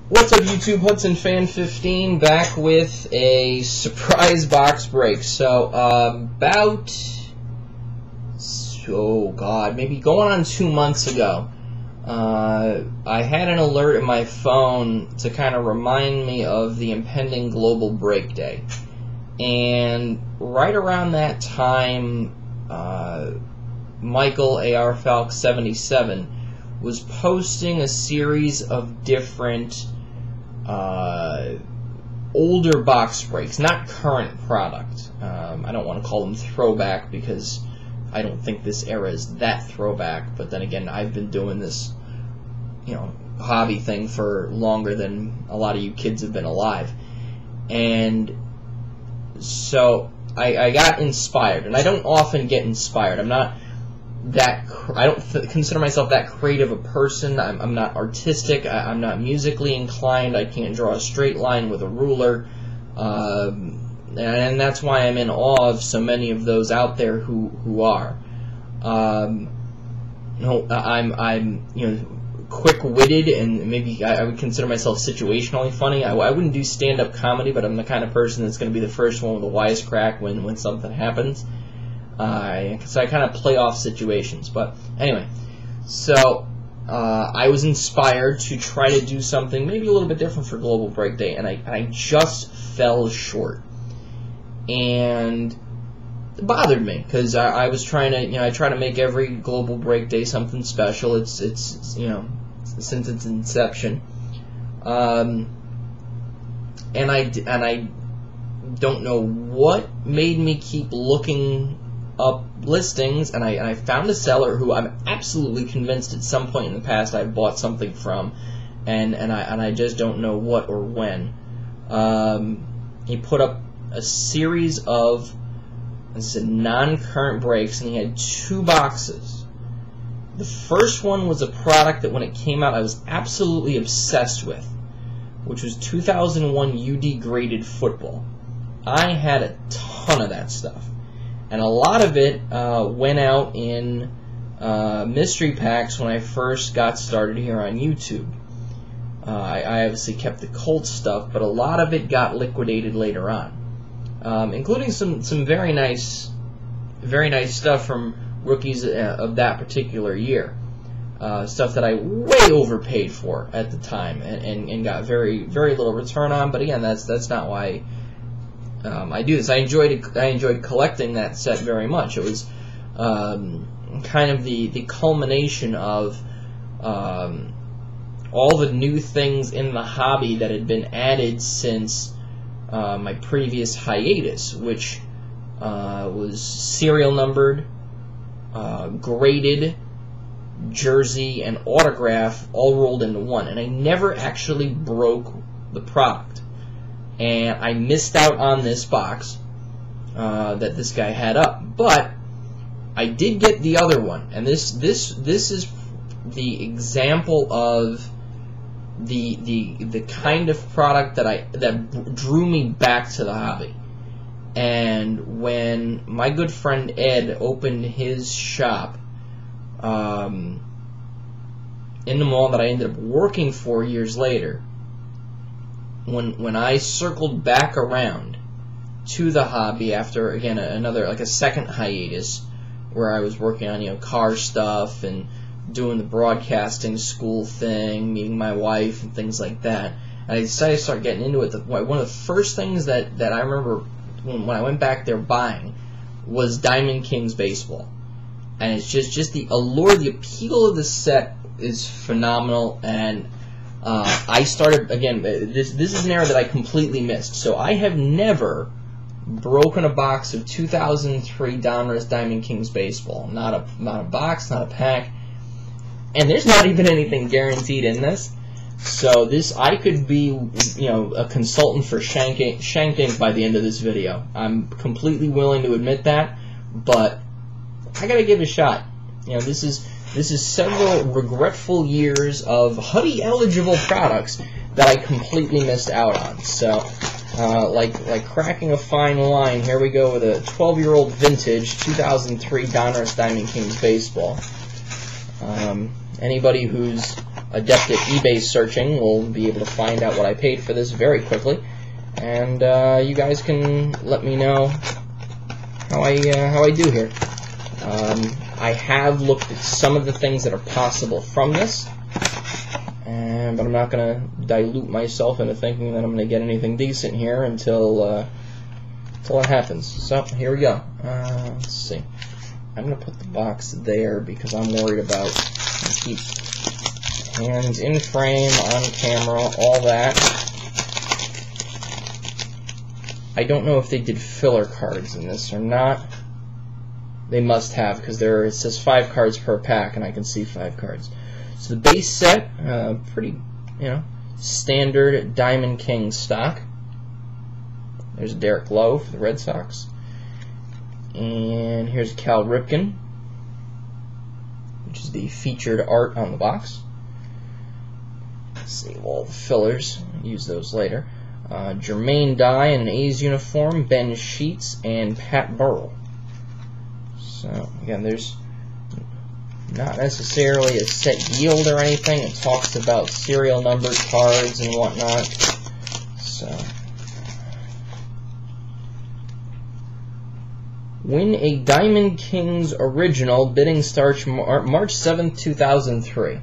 What's up, YouTube? Hudson Fan 15 back with a surprise box break. So, maybe going on 2 months ago, I had an alert in my phone to kind of remind me of the impending global break day. And right around that time, Michael AR Falk 77 was posting a series of different older box breaks, not current product. I don't want to call them throwback because I don't think this era is that throwback, but then again, I've been doing this, hobby thing for longer than a lot of you kids have been alive. And so I got inspired, and I don't often get inspired. I don't consider myself that creative a person. I'm not artistic. I'm not musically inclined. I can't draw a straight line with a ruler, and that's why I'm in awe of so many of those out there who are. I'm quick-witted, and maybe I would consider myself situationally funny. I wouldn't do stand-up comedy, but I'm the kind of person that's going to be the first one with a wisecrack when something happens. So I kind of play off situations. But anyway, so I was inspired to try to do something maybe a little bit different for Global Break Day, and I just fell short. And it bothered me because I was trying to, I try to make every Global Break Day something special. It's since its inception, and I don't know what made me keep looking up listings, and I found a seller who I'm absolutely convinced at some point in the past I've bought something from, and I just don't know what or when. He put up a series of non-current breaks, and he had 2 boxes. The first one was a product that when it came out I was absolutely obsessed with, which was 2001 UD graded football. I had a ton of that stuff. And a lot of it went out in mystery packs when I first got started here on YouTube. I obviously kept the Colts stuff, but a lot of it got liquidated later on, including some very nice stuff from rookies of that particular year. Stuff that I way overpaid for at the time and got very little return on. But again, that's not why I do this. I enjoyed collecting that set very much. It was kind of the culmination of all the new things in the hobby that had been added since my previous hiatus, which was serial numbered, graded, jersey, and autograph all rolled into one. And I never actually broke the product. And I missed out on this box that this guy had up, but I did get the other one, and this is the example of the kind of product that drew me back to the hobby. And when my good friend Ed opened his shop in the mall that I ended up working for years later, when I circled back around to the hobby after, again, a second hiatus where I was working on, car stuff and doing the broadcasting school thing, meeting my wife and things like that, and I decided to start getting into it. One of the first things that I remember when I went back there buying was Diamond Kings baseball. And it's just the allure, the appeal of the set is phenomenal. And I started, again, this is an era that I completely missed. So I have never broken a box of 2003 Donruss Diamond Kings baseball. Not a box, not a pack. And there's not even anything guaranteed in this. So I could be, a consultant for Shanked Inc by the end of this video. I'm completely willing to admit that, but I gotta give it a shot. This is several regretful years of hoodie-eligible products that I completely missed out on. So, like cracking a fine wine, here we go with a 12-year-old vintage 2003 Donruss Diamond Kings baseball. Anybody who's adept at eBay searching will be able to find out what I paid for this very quickly, and you guys can let me know how I do here. I have looked at some of the things that are possible from this, but I'm not going to dilute myself into thinking that I'm going to get anything decent here until it happens. So here we go. Let's see. I'm going to put the box there because I'm worried about keep hands in frame, on camera, all that. I don't know if they did filler cards in this or not. They must have, because it says 5 cards per pack, and I can see 5 cards. So the base set, pretty, standard Diamond King stock. There's Derek Lowe for the Red Sox. And here's Cal Ripken, which is the featured art on the box. Save all the fillers, use those later. Jermaine Dye in an A's uniform, Ben Sheets, and Pat Burrell. So, again, there's not necessarily a set yield or anything. It talks about serial numbered cards and whatnot. So, win a Diamond Kings original. Bidding starts March 7th, 2003.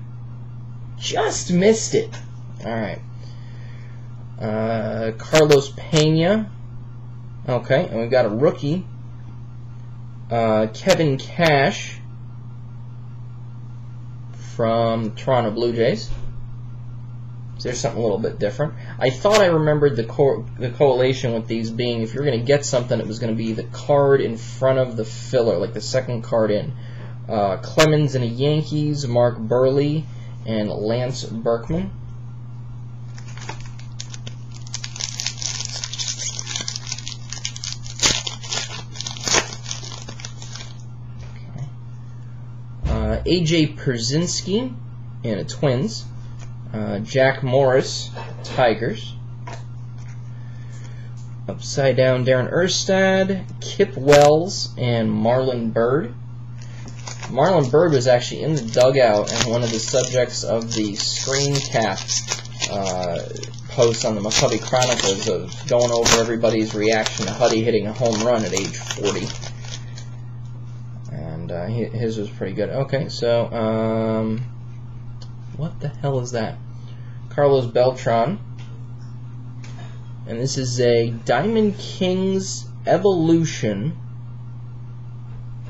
Just missed it. Alright. Carlos Pena. Okay, and we've got a rookie. Kevin Cash from the Toronto Blue Jays. So there's something a little bit different. I thought I remembered the correlation with these being if you're going to get something, it was going to be the card in front of the filler, like the second card in. Clemens and the Yankees, Mark Burley, and Lance Berkman. AJ Pierzynski and the Twins. Jack Morris, Tigers. Upside down Darren Erstad, Kip Wells, and Marlon Byrd. Marlon Byrd was actually in the dugout and one of the subjects of the screen cap post on the McCovey Chronicles of going over everybody's reaction to Huddy hitting a home run at age 40. And his was pretty good. Okay, so what the hell is that? Carlos Beltran. And this is a Diamond Kings Evolution,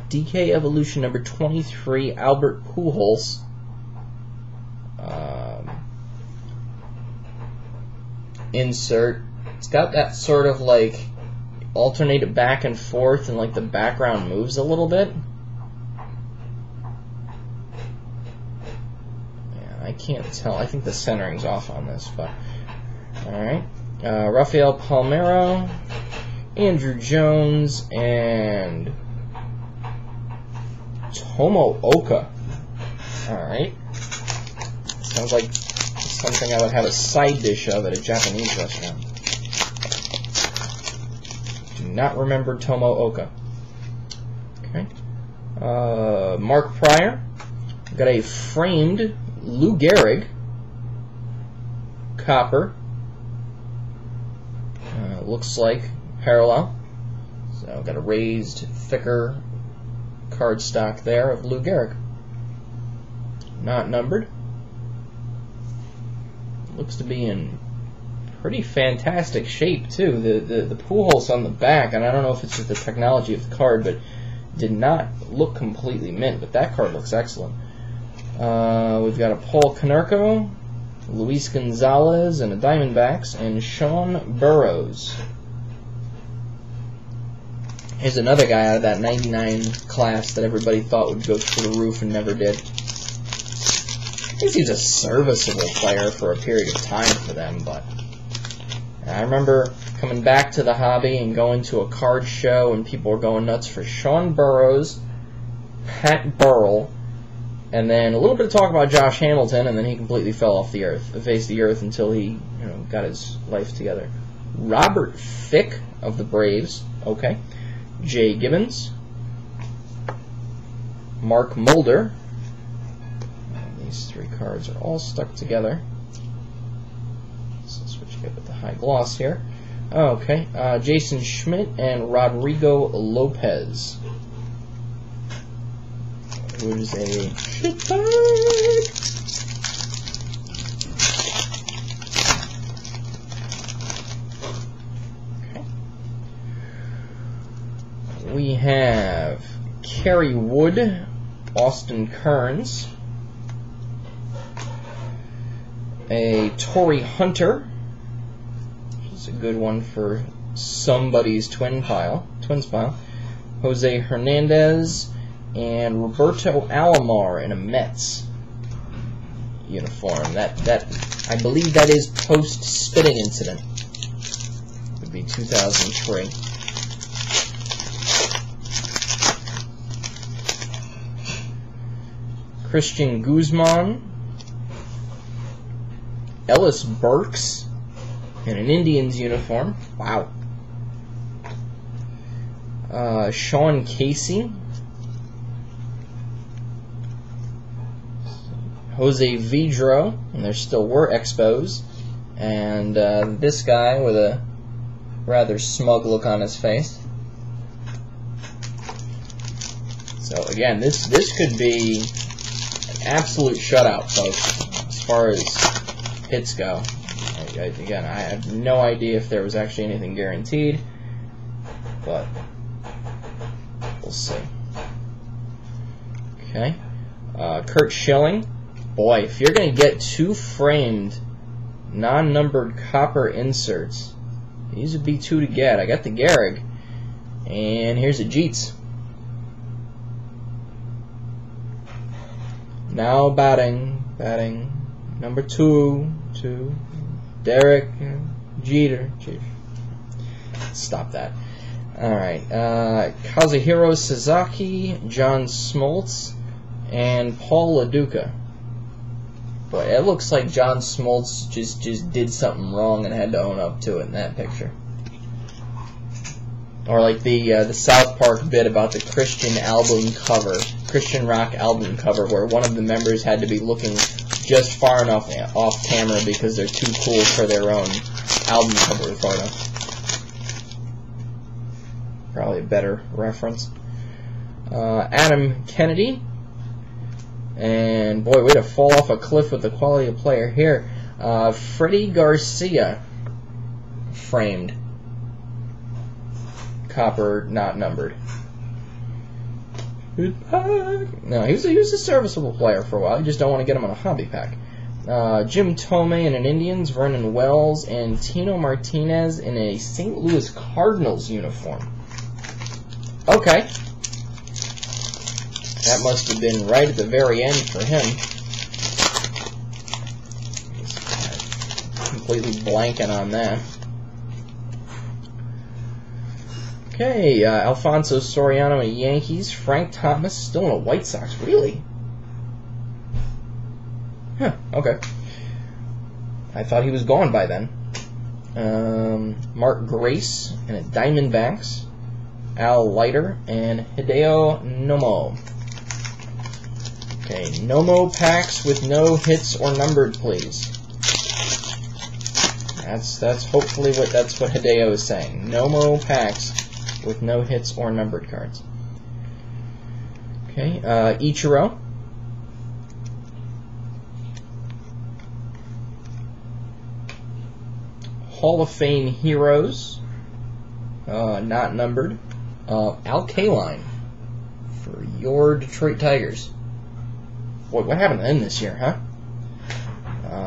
DK Evolution number 23, Albert Pujols. Insert. It's got that sort of like alternated back and forth, and like the background moves a little bit. I can't tell. I think the centering's off on this, but alright. Rafael Palmeiro, Andrew Jones, and Tomo Oka. Alright. Sounds like something I would have a side dish of at a Japanese restaurant. Do not remember Tomo Oka. Okay. Mark Pryor. Got a framed Lou Gehrig, copper, looks like parallel, so got a raised, thicker card stock there of Lou Gehrig, not numbered, looks to be in pretty fantastic shape too. The Pujols on the back, and I don't know if it's just the technology of the card, but did not look completely mint, but that card looks excellent. We've got a Paul Konerko, Luis Gonzalez, and the Diamondbacks, and Sean Burrows. Here's another guy out of that 99 class that everybody thought would go through the roof and never did. I guess he's a serviceable player for a period of time for them, but I remember coming back to the hobby and going to a card show and people were going nuts for Sean Burrows, Pat Burrell, and then a little bit of talk about Josh Hamilton, and then he completely fell off the face of the earth until he, got his life together. Robert Fick of the Braves, okay. Jay Gibbons, Mark Mulder, These three cards are all stuck together. So switch it with the high gloss here. Okay, Jason Schmidt and Rodrigo Lopez. Who's a shit bag? Okay. We have Kerry Wood, Austin Kearns, a Torrey Hunter, which is a good one for somebody's twins pile, Jose Hernandez, and Roberto Alomar in a Mets uniform. That I believe that is post-spitting incident. Would be 2003. Christian Guzman, Ellis Burks in an Indians uniform. Wow. Sean Casey, Jose Vidro, and there still were Expos, and this guy with a rather smug look on his face. So again, this could be an absolute shutout, folks, as far as hits go. Again, I have no idea if there was actually anything guaranteed, but we'll see. Okay, Kurt Schilling. Boy, if you're going to get two framed, non-numbered copper inserts, these would be two to get. I got the Gehrig, and here's a Jeets. Now batting, number 2, Derek Jeter. Stop that. Alright, Kazuhiro Sasaki, John Smoltz, and Paul LaDuca. Boy, it looks like John Smoltz just did something wrong and had to own up to it in that picture. Or like the South Park bit about the Christian rock album cover, where one of the members had to be looking just far enough off camera because they're too cool for their own album cover photo. Probably a better reference. Adam Kennedy. And boy, way to fall off a cliff with the quality of player here. Freddie Garcia, framed, copper, not numbered. No, he was a serviceable player for a while. You just don't want to get him on a hobby pack. Jim Tomei in an Indians, Vernon Wells, and Tino Martinez in a St. Louis Cardinals uniform. Okay. That must have been right at the very end for him. Completely blanking on that. Okay, Alfonso Soriano at Yankees. Frank Thomas still in a White Sox. Really? Huh, okay. I thought he was gone by then. Mark Grace and a Diamondbacks. Al Leiter and Hideo Nomo. Okay, Nomo packs with no hits or numbered, please. That's hopefully what Hideo is saying. Nomo packs with no hits or numbered cards. Okay, Ichiro. Hall of Fame heroes, not numbered. Al Kaline for your Detroit Tigers. Boy, what happened to him this year, huh?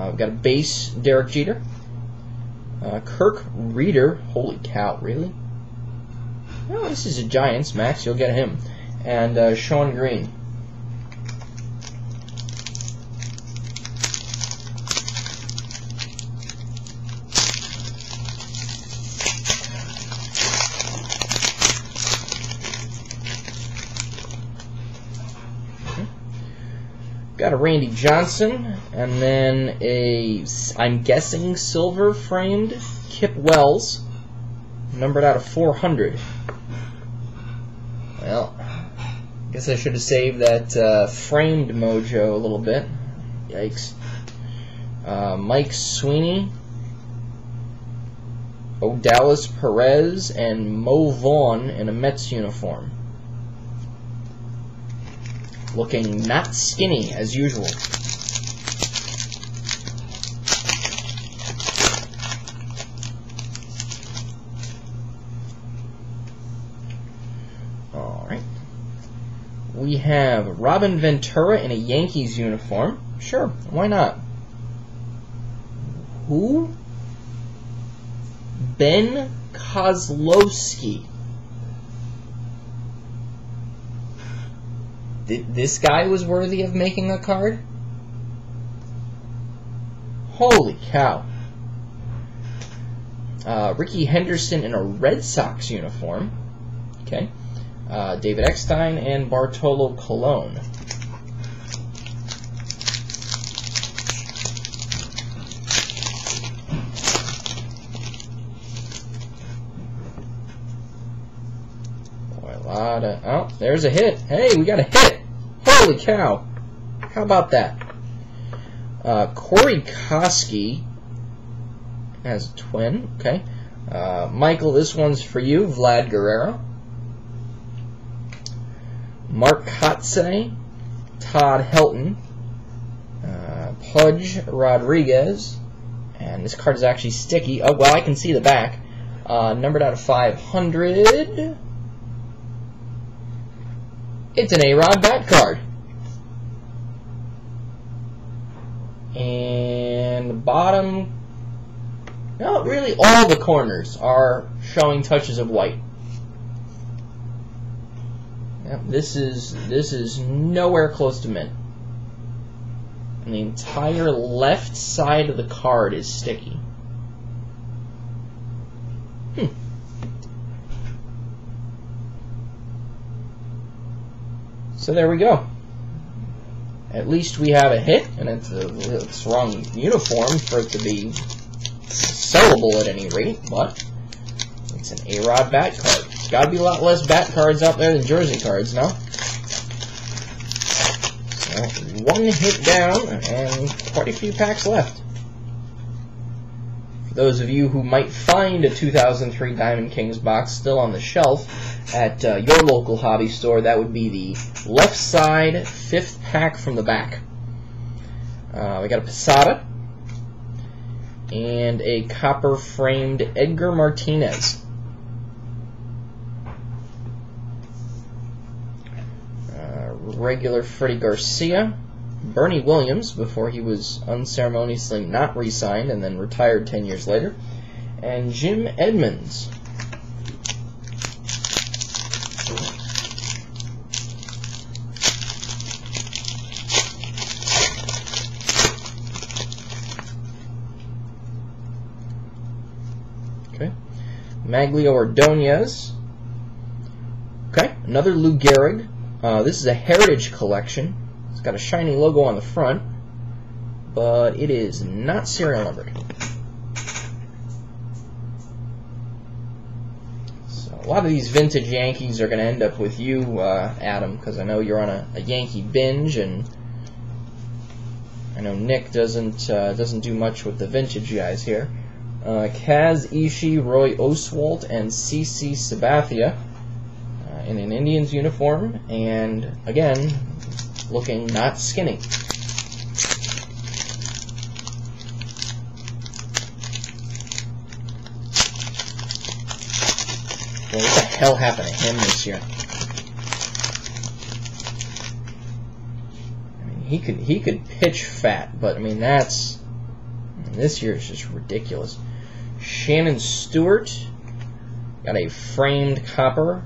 We've got a base, Derek Jeter. Kirk Reeder. Holy cow, really? Well, this is a Giants, Max. You'll get him. And Sean Green. Got a Randy Johnson, and then a, I'm guessing, silver framed Kip Wells, numbered out of 400. Well, I guess I should have saved that framed mojo a little bit. Yikes. Mike Sweeney, Odalis Perez, and Mo Vaughn in a Mets uniform. Looking not skinny as usual. Alright. We have Robin Ventura in a Yankees uniform. Sure, why not? Who? Ben Kozlowski. This guy was worthy of making a card? Holy cow. Ricky Henderson in a Red Sox uniform. Okay. David Eckstein and Bartolo Colon. Oh, there's a hit. Hey, we got a hit. Holy cow. How about that? Corey Koski has a twin. Okay. Michael, this one's for you. Vlad Guerrero. Mark Kotze, Todd Helton, Pudge Rodriguez, and this card is actually sticky. Oh, well, I can see the back. Numbered out of 500. It's an A-Rod bat card. And the bottom, no, really all the corners are showing touches of white. Yep, this is nowhere close to mint. And the entire left side of the card is sticky. So there we go. At least we have a hit, and it's the wrong uniform for it to be sellable at any rate, but it's an A-Rod bat card. There's got to be a lot less bat cards out there than jersey cards, no? So, one hit down, and quite a few packs left. For those of you who might find a 2003 Diamond Kings box still on the shelf at your local hobby store, that would be the left side 5th pack from the back. We got a Posada and a copper framed Edgar Martinez. Regular Freddie Garcia, Bernie Williams before he was unceremoniously not re-signed and then retired 10 years later, and Jim Edmonds. Okay, Maglio Ordonez. Okay, another Lou Gehrig. This is a Heritage Collection. It's got a shiny logo on the front, but it is not serial numbered. So a lot of these vintage Yankees are going to end up with you, Adam, because I know you're on a Yankee binge, and I know Nick doesn't do much with the vintage guys here. Kaz Ishii, Roy Oswalt, and CC Sabathia in an Indians uniform, and again, looking not skinny. Well, what the hell happened to him this year? I mean, he could pitch fat, but I mean this year is just ridiculous. Shannon Stewart got a framed copper.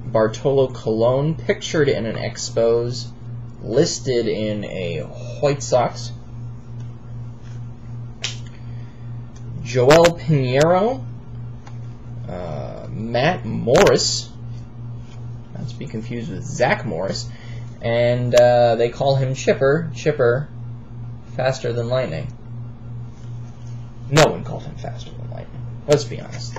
Bartolo Colon, pictured in an Expos, listed in a White Sox. Joel Pinheiro, Matt Morris, not to be confused with Zach Morris, and they call him Chipper, faster than lightning. No one called him faster than lightning, let's be honest.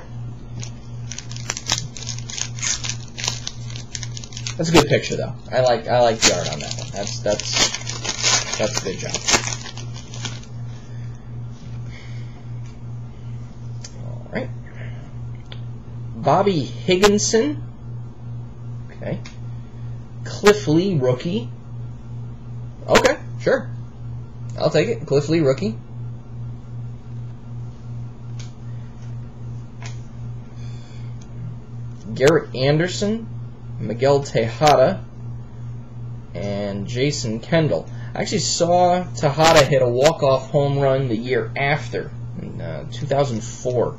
That's a good picture, though. I like the art on that one. That's a good job. Alright. Bobby Higginson. Okay. Cliff Lee, rookie. Okay, sure. I'll take it. Cliff Lee, rookie. Garrett Anderson, Miguel Tejada, and Jason Kendall. I actually saw Tejada hit a walk-off home run the year after, in 2004,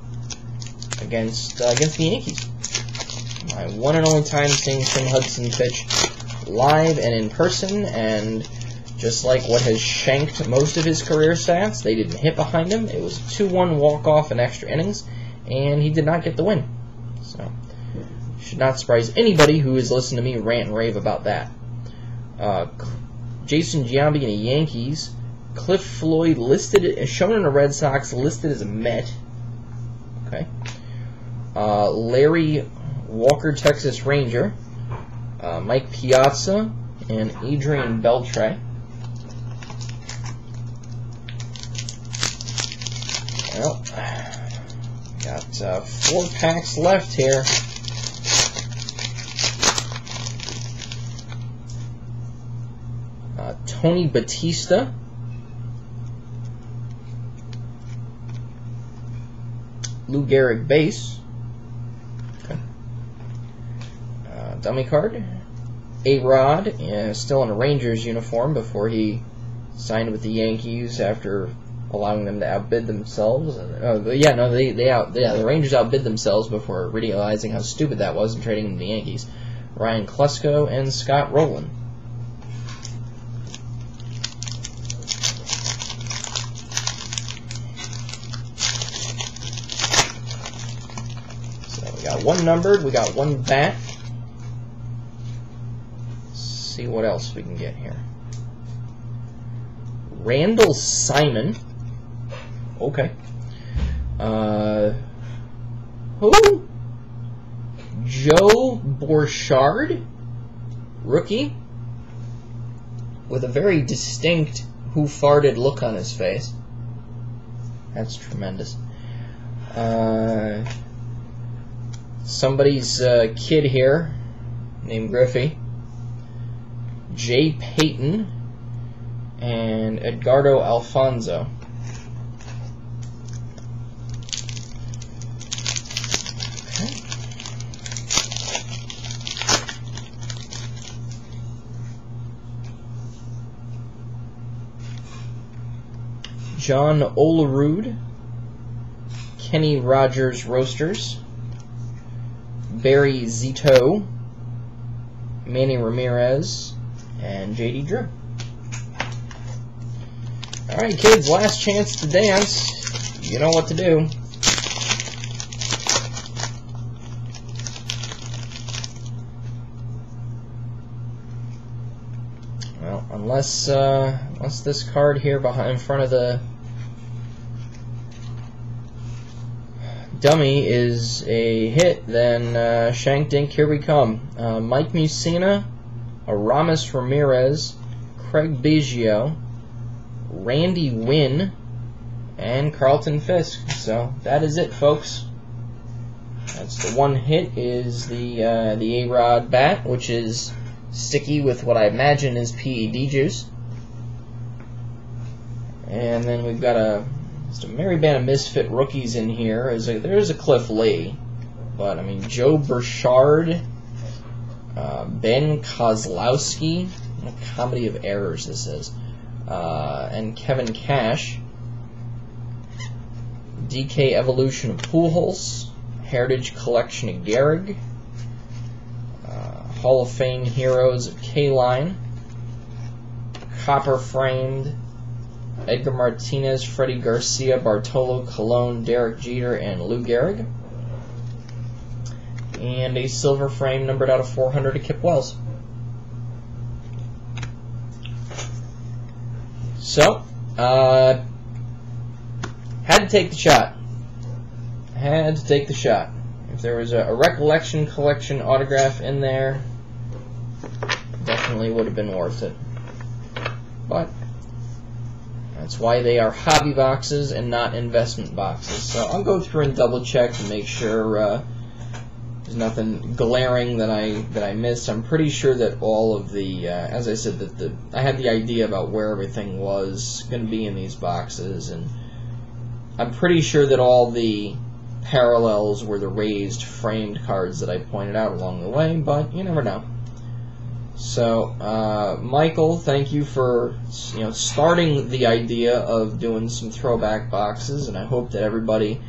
against the Yankees. My one and only time seeing Tim Hudson pitch live and in person, and just like what has shanked most of his career stats, they didn't hit behind him. It was a 2-1 walk-off in extra innings, and he did not get the win. So, should not surprise anybody who has listened to me rant and rave about that. Jason Giambi in the Yankees. Cliff Floyd listed, shown in the Red Sox, listed as a Met. Okay. Larry Walker, Texas Ranger. Mike Piazza and Adrian Beltre. Well, got 4 packs left here. Tony Batista. Lou Gehrig base. Okay. Dummy card. A-Rod, still in a Rangers uniform before he signed with the Yankees after allowing them to outbid themselves. The Rangers outbid themselves before realizing how stupid that was and trading them to the Yankees. Ryan Klesko and Scott Rowland. So we got 1 numbered, we got 1 bat. See what else we can get here. Randall Simon. Okay. Who? Joe Borchard, rookie, with a very distinct "who farted" look on his face. That's tremendous. Somebody's kid here named Griffey. Jay Payton and Edgardo Alfonso. Okay. John Olerud, Kenny Rogers Roasters, Barry Zito, Manny Ramirez, and J.D. Drew. Alright, kids, last chance to dance. You know what to do. Well, unless this card here in front of the dummy is a hit, then Shanked Inc, here we come. Mike Mussina, Aramis Ramirez, Craig Biggio, Randy Wynn, and Carlton Fisk. So that is it, folks. That's the one hit is the A-Rod bat, which is sticky with what I imagine is PED juice. And then we've got just a merry band of misfit rookies in here. There's a Cliff Lee, but I mean Joe Burchard, Ben Kozlowski, what a comedy of errors this is, and Kevin Cash. DK Evolution of Pujols, Heritage Collection of Gehrig, Hall of Fame Heroes of K-Line, Copper Framed Edgar Martinez, Freddie Garcia, Bartolo Colon, Derek Jeter, and Lou Gehrig. And a silver frame numbered out of 400 to Kip Wells. So, had to take the shot. Had to take the shot. If there was a Recollection Collection autograph in there, definitely would have been worth it. But That's why they are hobby boxes and not investment boxes. So I'll go through and double check to make sure there's nothing glaring that I missed. I'm pretty sure that all of the, as I said, that I had the idea about where everything was going to be in these boxes, and I'm pretty sure that all the parallels were the raised framed cards that I pointed out along the way, but you never know. So, Michael, thank you for starting the idea of doing some throwback boxes, and I hope that everybody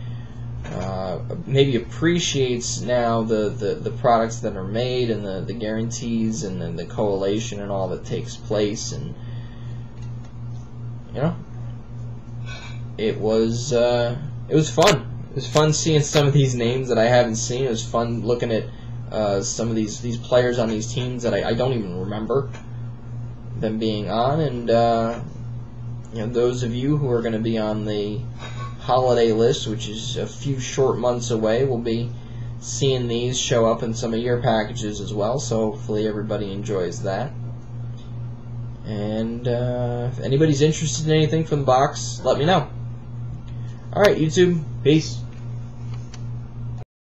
maybe appreciates now the products that are made and the guarantees and the collation and all that takes place. And it was fun. It was fun seeing some of these names that I haven't seen. It was fun looking at some of these players on these teams that I don't even remember them being on. And those of you who are going to be on the holiday list, which is a few short months away, will be seeing these show up in some of your packages as well. So hopefully everybody enjoys that. And if anybody's interested in anything from the box, let me know. Alright, YouTube. Peace.